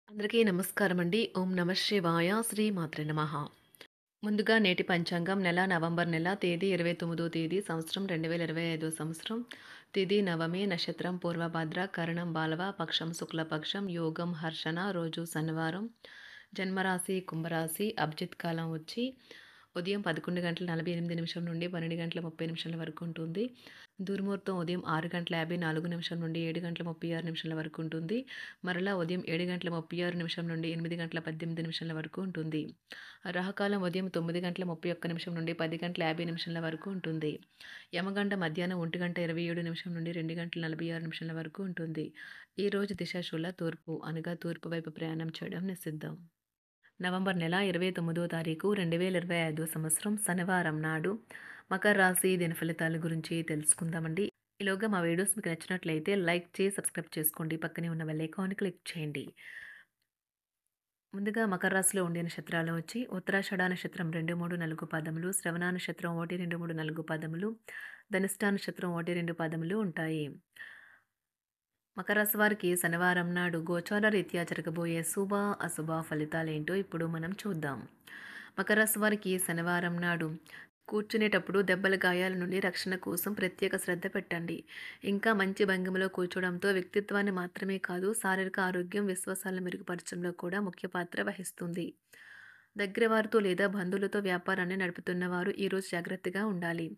అందరికీ నమస్కారం అండి. ఓం నమః శివాయ. శ్రీ మాత్రే నమః. ముందుగా నేటి పంచాంగం నెల నవంబర్ నెల తేదీ 29వ తేదీ సంవత్సరం 2025 సంవత్సరం. తిథి నవమి, నక్షత్రం పూర్వభద్ర, కరణం బాలవ, పక్షం శుక్లపక్షం, యోగం హర్షణ, రోజు శనివారం. జన్మరాశి కుంభరాశి. అభిజిత్ కాలం వచ్చి ఉదయం 11:48 నుండి 12:30 వరకు ఉంటుంది. దుర్ముహూర్తం ఉదయం 6:54 నుండి 7:36 వరకు ఉంటుంది. మరలా ఉదయం 7:36 నుండి 8:18 వరకు ఉంటుంది. రాహుకాలం ఉదయం 9:31 నుండి 10:50 వరకు ఉంటుంది. యమగంట మధ్యాహ్నం 1:27 నుండి 2:46 వరకు ఉంటుంది. ఈరోజు దిశాశూల తూర్పు అనగా తూర్పు వైపు ప్రయాణం చేయడం నిషిద్ధం. నవంబర్ నెల 29వ తారీఖు 2025 సంవత్సరం శనివారం నాడు మకర రాశి దిన ఫలితాల గురించి తెలుసుకుందామండి. ఈలోగా మా వీడియోస్ మీకు నచ్చినట్లయితే లైక్ చేసి సబ్స్క్రైబ్ చేసుకోండి. పక్కనే ఉన్న బెల్ ఐకాన్ క్లిక్ చేయండి. ముందుగా మకర రాశిలో ఉండే నక్షత్రాలు వచ్చి ఉత్తరాషాఢ నక్షత్రం 2, 3, 4 పాదములు, శ్రవణ నక్షత్రం 1, 2, 3, 4 పాదములు, ధనిష్ట నక్షత్రం 1, 2 పాదములు ఉంటాయి. మకర రాశి వారికి శనివారం నాడు గోచార రీత్యా జరగబోయే శుభ అశుభ ఫలితాలేంటో ఇప్పుడు మనం చూద్దాం. మకర రాశి వారికి శనివారం నాడు కూర్చునేటప్పుడు దెబ్బల గాయాల నుండి రక్షణ కోసం ప్రత్యేక శ్రద్ధ పెట్టండి. ఇంకా మంచి భంగిమలో కూర్చోవడంతో వ్యక్తిత్వాన్ని మాత్రమే కాదు, శారీరక ఆరోగ్యం, విశ్వాసాలను మెరుగుపరచడంలో కూడా ముఖ్య పాత్ర వహిస్తుంది. దగ్గర వారితో లేదా బంధువులతో వ్యాపారాన్ని నడుపుతున్న వారు ఈరోజు జాగ్రత్తగా ఉండాలి.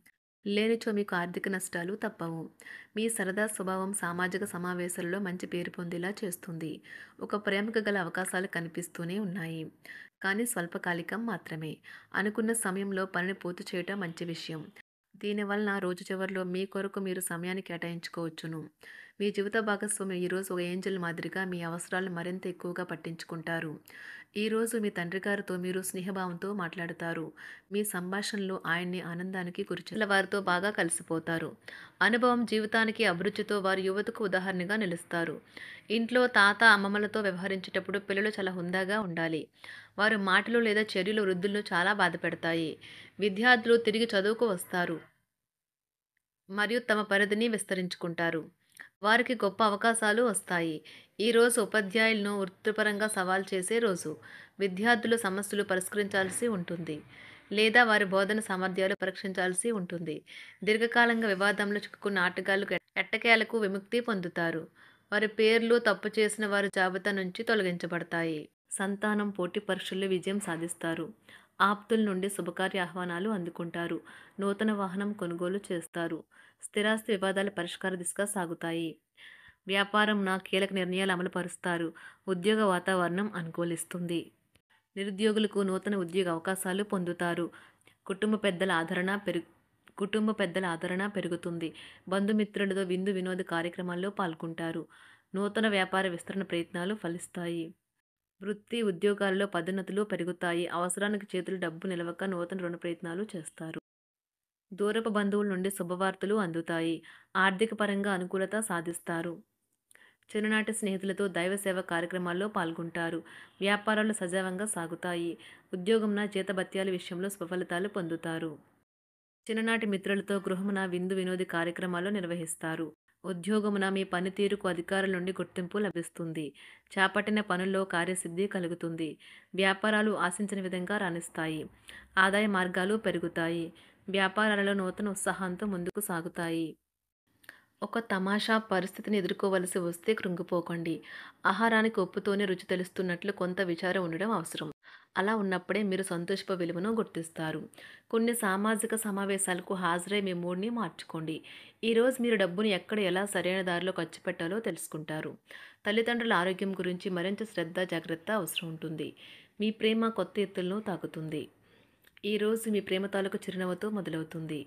లేనిచో మీకు ఆర్థిక నష్టాలు తప్పవు. మీ సరదా స్వభావం సామాజిక సమావేశాలలో మంచి పేరు పొందేలా చేస్తుంది. ఒక ప్రేమకు గల అవకాశాలు కనిపిస్తూనే ఉన్నాయి, కానీ స్వల్పకాలికం మాత్రమే. అనుకున్న సమయంలో పనిని పూర్తి చేయటం మంచి విషయం. దీనివలన రోజు చివరిలో మీ కొరకు మీరు సమయాన్ని కేటాయించుకోవచ్చును. మీ జీవిత భాగస్వామి ఈరోజు ఒక ఏంజల్ మాదిరిగా మీ అవసరాలను మరింత ఎక్కువగా పట్టించుకుంటారు. ఈరోజు మీ తండ్రి గారితో మీరు స్నేహభావంతో మాట్లాడతారు. మీ సంభాషణలో ఆయన్ని ఆనందానికి గురిచేల వారితో బాగా కలిసిపోతారు. అనుభవం, జీవితానికి అభిరుచితో వారు యువతకు ఉదాహరణగా నిలుస్తారు. ఇంట్లో తాత అమ్మమ్మలతో వ్యవహరించేటప్పుడు పిల్లలు చాలా హుందాగా ఉండాలి. వారి మాటలు లేదా చర్యలు వృద్ధులను చాలా బాధపెడతాయి. విద్యార్థులు తిరిగి చదువుకు వస్తారు మరియు తమ పరిధిని విస్తరించుకుంటారు. వారికి గొప్ప అవకాశాలు వస్తాయి. ఈరోజు ఉపాధ్యాయులను వృత్తిపరంగా సవాల్ చేసే రోజు. విద్యార్థులు సమస్యలు పరిష్కరించాల్సి ఉంటుంది లేదా వారి బోధన సామర్థ్యాలు పరీక్షించాల్సి ఉంటుంది. దీర్ఘకాలంగా వివాదంలో చిక్కుకున్న ఆటగాళ్లకు ఎట్టకేలకు విముక్తి పొందుతారు. వారి పేర్లు తప్పు చేసిన వారి జాబితా నుంచి తొలగించబడతాయి. సంతానం పోటీ పరీక్షల్లో విజయం సాధిస్తారు. ఆప్తుల నుండి శుభకార్య ఆహ్వానాలు అందుకుంటారు. నూతన వాహనం కొనుగోలు చేస్తారు. స్థిరాస్తి వివాదాల పరిష్కార దిశగా సాగుతాయి. వ్యాపారం కీలక నిర్ణయాలు అమలు పరుస్తారు. ఉద్యోగ వాతావరణం అనుకూలిస్తుంది. నిరుద్యోగులకు నూతన ఉద్యోగ అవకాశాలు పొందుతారు. కుటుంబ పెద్దల ఆదరణ పెరుగుతుంది. బంధుమిత్రులతో విందు వినోద కార్యక్రమాల్లో పాల్గొంటారు. నూతన వ్యాపార విస్తరణ ప్రయత్నాలు ఫలిస్తాయి. వృత్తి ఉద్యోగాలలో పదోన్నతులు పెరుగుతాయి. అవసరానికి చేతులు డబ్బు నిలవక నూతన రుణ ప్రయత్నాలు చేస్తారు. దూరపు బంధువుల నుండి శుభవార్తలు అందుతాయి. ఆర్థిక పరంగా అనుకూలత సాధిస్తారు. చిన్ననాటి స్నేహితులతో దైవ సేవ కార్యక్రమాల్లో పాల్గొంటారు. వ్యాపారాలు సజావంగా సాగుతాయి. ఉద్యోగంన జీతభత్యాల విషయంలో శుభఫలితాలు పొందుతారు. చిన్ననాటి మిత్రులతో గృహమున విందు వినోది కార్యక్రమాలు నిర్వహిస్తారు. ఉద్యోగమున మీ పనితీరుకు అధికారుల నుండి గుర్తింపు లభిస్తుంది. చేపట్టిన పనుల్లో కార్యసిద్ధి కలుగుతుంది. వ్యాపారాలు ఆశించిన విధంగా రాణిస్తాయి. ఆదాయ మార్గాలు పెరుగుతాయి. వ్యాపారాలలో నూతన ఉత్సాహంతో ముందుకు సాగుతాయి. ఒక తమాషా పరిస్థితిని ఎదుర్కోవలసి వస్తే కృంగిపోకండి. ఆహారానికి ఉప్పుతోనే రుచి తెలుస్తున్నట్లు కొంత విచారం ఉండడం అవసరం. అలా ఉన్నప్పుడే మీరు సంతోషపు విలువను గుర్తిస్తారు. కొన్ని సామాజిక సమావేశాలకు హాజరై మీ మూడ్ని మార్చుకోండి. ఈరోజు మీరు డబ్బును ఎక్కడ ఎలా సరైన దారిలో ఖర్చు పెట్టాలో తెలుసుకుంటారు. తల్లిదండ్రుల ఆరోగ్యం గురించి మరింత శ్రద్ధ, జాగ్రత్త అవసరం ఉంటుంది. మీ ప్రేమ కొత్త ఎత్తులను తాకుతుంది. ఈరోజు మీ ప్రేమ తాలూకు చిరునవ్వుతో మొదలవుతుంది.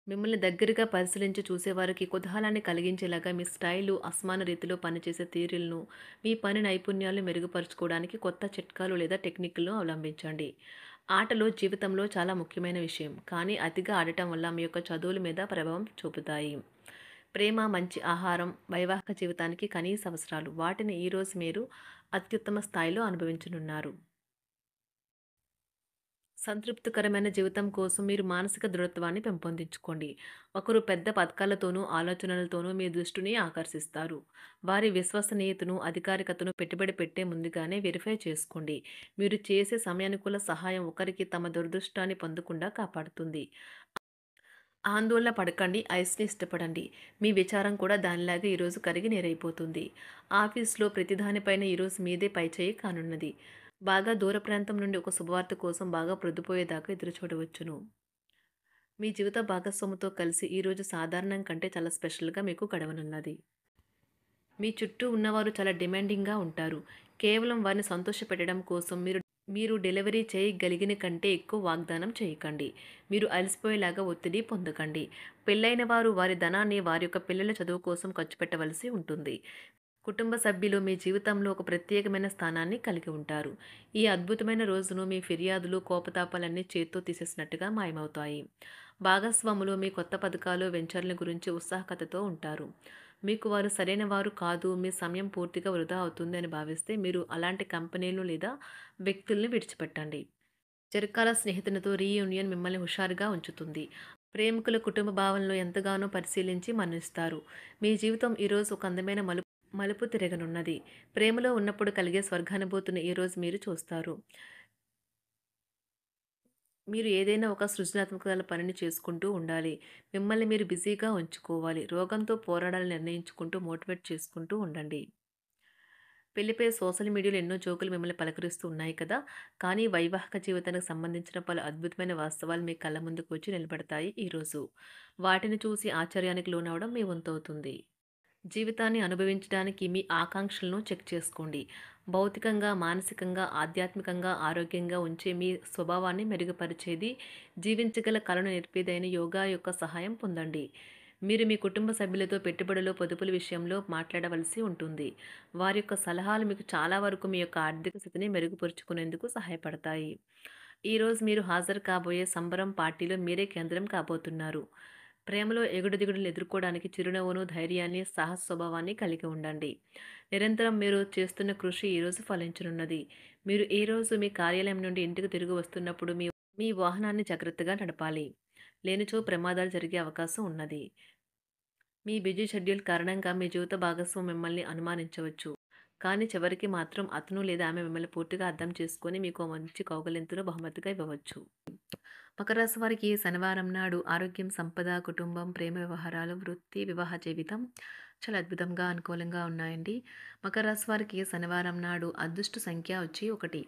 మిమ్మల్ని దగ్గరగా పరిశీలించి చూసేవారికి కుతూహలాన్ని కలిగించేలాగా మీ స్టైలు, అసమాన రీతిలో పనిచేసే తీరులను, మీ పని నైపుణ్యాలను మెరుగుపరుచుకోవడానికి కొత్త చిట్కాలు లేదా టెక్నిక్లను అవలంబించండి. ఆటలు జీవితంలో చాలా ముఖ్యమైన విషయం, కానీ అతిగా ఆడటం వల్ల మీ యొక్క చదువుల మీద ప్రభావం చూపుతాయి. ప్రేమ, మంచి ఆహారం వైవాహిక జీవితానికి కనీస అవసరాలు. వాటిని ఈరోజు మీరు అత్యుత్తమ స్థాయిలో అనుభవించనున్నారు. సంతృప్తికరమైన జీవితం కోసం మీరు మానసిక దృఢత్వాన్ని పెంపొందించుకోండి. ఒకరు పెద్ద పథకాలతోనూ, ఆలోచనలతోనూ మీ దృష్టిని ఆకర్షిస్తారు. వారి విశ్వసనీయతను, అధికారికతను పెట్టుబడి పెట్టే ముందుగానే వెరిఫై చేసుకోండి. మీరు చేసే సమయానుకూల సహాయం ఒకరికి తమ దురదృష్టాన్ని పొందకుండా కాపాడుతుంది. ఆందోళన పడకండి, ఐస్‌ని ఇష్టపడండి. మీ విచారం కూడా దానిలాగే ఈరోజు కరిగి నీరైపోతుంది. ఆఫీస్‌లో ప్రతి దానిపైన ఈరోజు మీదే పైచేయి కానున్నది. బాగా దూర ప్రాంతం నుండి ఒక శుభవార్త కోసం బాగా ప్రొద్దుపోయేదాకా ఎదురుచూడవచ్చును. మీ జీవిత భాగస్వామితో కలిసి ఈరోజు సాధారణం కంటే చాలా స్పెషల్‌గా మీకు గడవనున్నది. మీ చుట్టూ ఉన్నవారు చాలా డిమాండింగ్‌గా ఉంటారు. కేవలం వారిని సంతోషపెట్టడం కోసం మీరు డెలివరీ చేయగలిగిన కంటే ఎక్కువ వాగ్దానం చేయకండి. మీరు అలసిపోయేలాగా ఒత్తిడి పొందకండి. పెళ్లైన వారు వారి ధనాన్ని వారి యొక్క పిల్లల చదువు కోసం ఖర్చు పెట్టవలసి ఉంటుంది. కుటుంబ సభ్యులు మీ జీవితంలో ఒక ప్రత్యేకమైన స్థానాన్ని కలిగి ఉంటారు. ఈ అద్భుతమైన రోజును మీ ఫిర్యాదులు, కోపతాపాలన్నీ చేత్తో తీసేసినట్టుగా మాయమవుతాయి. భాగస్వాములు మీ కొత్త పథకాలు, వెంచర్ల గురించి ఉత్సాహకతతో ఉంటారు. మీకు వారు సరైన వారు కాదు, మీ సమయం పూర్తిగా వృధా అవుతుంది అని భావిస్తే మీరు అలాంటి కంపెనీలు లేదా వ్యక్తుల్ని విడిచిపెట్టండి. చిరకాల స్నేహితునితో రీయూనియన్ మిమ్మల్ని హుషారుగా ఉంచుతుంది. ప్రేమికుల కుటుంబ భావనలు ఎంతగానో పరిశీలించి మన్నిస్తారు. మీ జీవితం ఈరోజు ఒక అందమైన మలుపు తిరగనున్నది. ప్రేమలో ఉన్నప్పుడు కలిగే స్వర్గానుభూతిని ఈరోజు మీరు చూస్తారు. మీరు ఏదైనా ఒక సృజనాత్మకతల పనిని చేసుకుంటూ ఉండాలి. మిమ్మల్ని మీరు బిజీగా ఉంచుకోవాలి. రోగంతో పోరాడాలని నిర్ణయించుకుంటూ మోటివేట్ చేసుకుంటూ ఉండండి. పెళ్లిపై సోషల్ మీడియాలో ఎన్నో జోకులు మిమ్మల్ని పలకరిస్తూ ఉన్నాయి కదా! కానీ వైవాహిక జీవితానికి సంబంధించిన పలు అద్భుతమైన వాస్తవాలు మీ కళ్ళ ముందుకు వచ్చి నిలబడతాయి ఈరోజు. వాటిని చూసి ఆశ్చర్యానికి లోనవ్వడం మీ వంతవుతుంది. జీవితాన్ని అనుభవించడానికి మీ ఆకాంక్షలను చెక్ చేసుకోండి. భౌతికంగా, మానసికంగా, ఆధ్యాత్మికంగా ఆరోగ్యంగా ఉంచే మీ స్వభావాన్ని మెరుగుపరిచేది, జీవించగల కళను నేర్పేదైన యోగా యొక్క సహాయం పొందండి. మీరు మీ కుటుంబ సభ్యులతో పెట్టుబడులు, పొదుపుల విషయంలో మాట్లాడవలసి ఉంటుంది. వారి యొక్క సలహాలు మీకు చాలా వరకు మీ యొక్క ఆర్థిక స్థితిని మెరుగుపరుచుకునేందుకు సహాయపడతాయి. ఈరోజు మీరు హాజరు కాబోయే సంబరం పార్టీలో మీరే కేంద్రం కాబోతున్నారు. ప్రేమలో ఎగుడు దిగుడులను ఎదుర్కోవడానికి చిరునవ్వును, ధైర్యాన్ని, సాహస స్వభావాన్ని కలిగి ఉండండి. నిరంతరం మీరు చేస్తున్న కృషి ఈరోజు ఫలించనున్నది. మీరు ఈ రోజు మీ కార్యాలయం నుండి ఇంటికి తిరిగి వస్తున్నప్పుడు మీ మీ వాహనాన్ని జాగ్రత్తగా నడపాలి. లేనిచో ప్రమాదాలు జరిగే అవకాశం ఉన్నది. మీ బిజీ షెడ్యూల్ కారణంగా మీ జీవిత భాగస్వామి మిమ్మల్ని అనుమానించవచ్చు. కానీ చివరికి మాత్రం అతను లేదా ఆమె మిమ్మల్ని పూర్తిగా అర్థం చేసుకొని మీకు ఓ మంచి కౌగిలింతను బహుమతిగా ఇవ్వవచ్చు. మకర రాశి వారికి ఈ శనివారం నాడు ఆరోగ్యం, సంపద, కుటుంబం, ప్రేమ వ్యవహారాలు, వృత్తి, వివాహ జీవితం చాలా అద్భుతంగా, అనుకూలంగా ఉన్నాయండి. మకర రాశి వారికి ఈ శనివారం నాడు అదృష్ట సంఖ్య వచ్చి 1.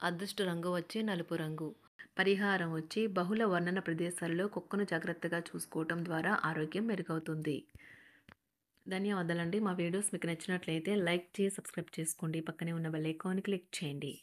అదృష్ట రంగు వచ్చి నలుపు రంగు. పరిహారం వచ్చి బహుళ వర్ణన ప్రదేశాలలో కుక్కను జాగ్రత్తగా చూసుకోవటం ద్వారా ఆరోగ్యం మెరుగవుతుంది. ధన్యవాదాలండి. మా వీడియోస్ మీకు నచ్చినట్లయితే లైక్ చేసి సబ్స్క్రైబ్ చేసుకోండి. పక్కనే ఉన్న బెల్ ఐకాన్ క్లిక్ చేయండి.